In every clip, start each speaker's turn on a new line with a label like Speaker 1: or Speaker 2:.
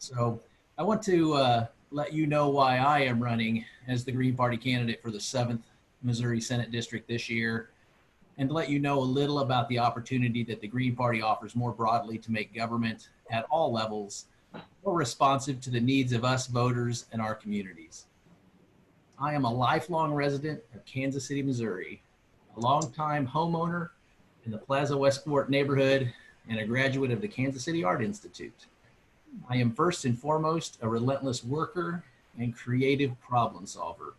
Speaker 1: So I want to let you know why I am running as the Green Party candidate for the 7th Missouri Senate District this year, and to let you know a little about the opportunity that the Green Party offers more broadly to make government at all levels more responsive to the needs of us voters and our communities. I am a lifelong resident of Kansas City, Missouri, a longtime homeowner in the Plaza Westport neighborhood, and a graduate of the Kansas City Art Institute. I am first and foremost a relentless worker and creative problem solver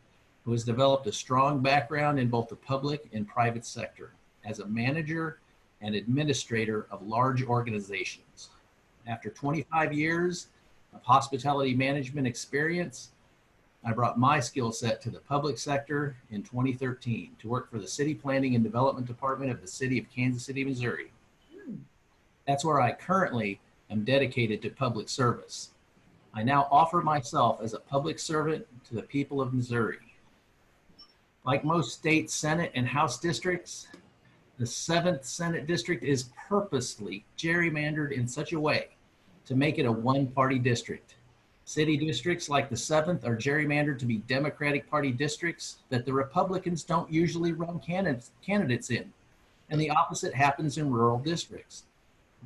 Speaker 1: who has developed a strong background in both the public and private sector as a manager and administrator of large organizations. After 25 years of hospitality management experience, I brought my skill set to the public sector in 2013 to work for the City Planning and Development Department of the City of Kansas City, Missouri. That's where I currently am dedicated to public service. I now offer myself as a public servant to the people of Missouri. Like most state Senate and House districts, the 7th Senate District is purposely gerrymandered in such a way to make it a one-party district. City districts like the 7th are gerrymandered to be Democratic Party districts that the Republicans don't usually run candidates in, and the opposite happens in rural districts.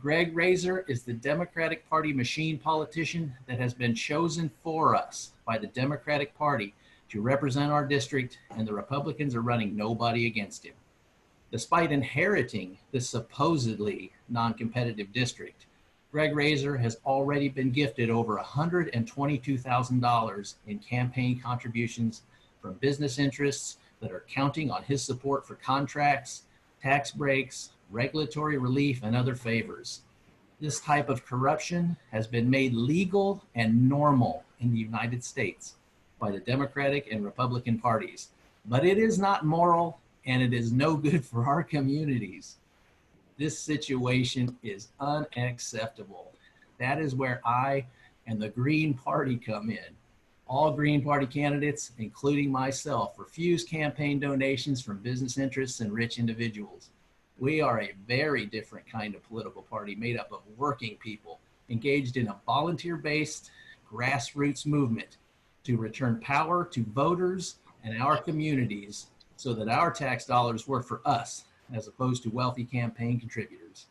Speaker 1: Greg Razer is the Democratic Party machine politician that has been chosen for us by the Democratic Party to represent our district, and the Republicans are running nobody against him. Despite inheriting this supposedly non-competitive district, Greg Razer has already been gifted over $122,000 in campaign contributions from business interests that are counting on his support for contracts, tax breaks, regulatory relief, and other favors. This type of corruption has been made legal and normal in the United States by the Democratic and Republican parties, but it is not moral and it is no good for our communities. This situation is unacceptable. That is where I and the Green Party come in. All Green Party candidates, including myself, refuse campaign donations from business interests and rich individuals. We are a very different kind of political party made up of working people engaged in a volunteer-based grassroots movement to return power to voters and our communities so that our tax dollars work for us as opposed to wealthy campaign contributors.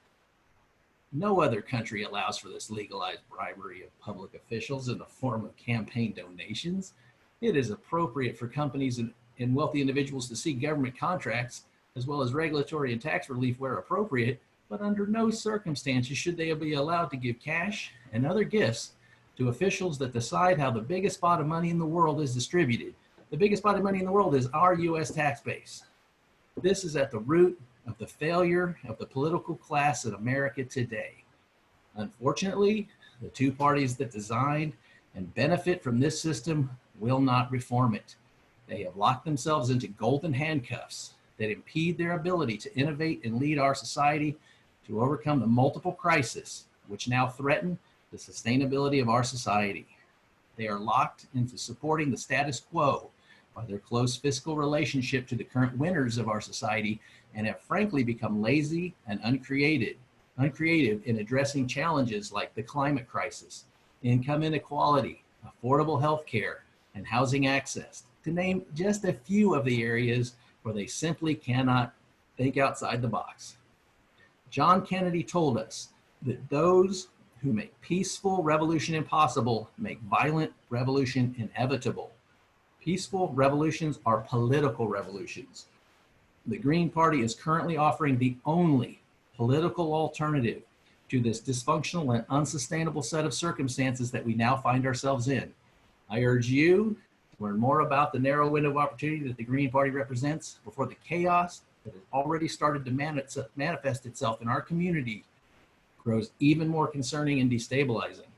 Speaker 1: No other country allows for this legalized bribery of public officials in the form of campaign donations. It is appropriate for companies and wealthy individuals to seek government contracts as well as regulatory and tax relief where appropriate, but under no circumstances should they be allowed to give cash and other gifts to officials that decide how the biggest pot of money in the world is distributed. The biggest pot of money in the world is our U.S. tax base. This is at the root of the failure of the political class in America today. Unfortunately, the two parties that designed and benefit from this system will not reform it. They have locked themselves into golden handcuffs that impede their ability to innovate and lead our society to overcome the multiple crises which now threaten the sustainability of our society. They are locked into supporting the status quo by their close fiscal relationship to the current winners of our society, and have frankly become lazy and uncreative in addressing challenges like the climate crisis, income inequality, affordable health care, and housing access, to name just a few of the areas where they simply cannot think outside the box. John Kennedy told us that those who make peaceful revolution impossible make violent revolution inevitable. Peaceful revolutions are political revolutions. The Green Party is currently offering the only political alternative to this dysfunctional and unsustainable set of circumstances that we now find ourselves in. I urge you to learn more about the narrow window of opportunity that the Green Party represents before the chaos that has already started to manifest itself in our community grows even more concerning and destabilizing.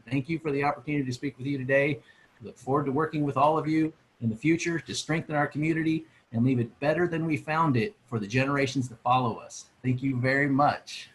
Speaker 1: Thank you for the opportunity to speak with you today. I look forward to working with all of you in the future to strengthen our community and leave it better than we found it for the generations that follow us. Thank you very much.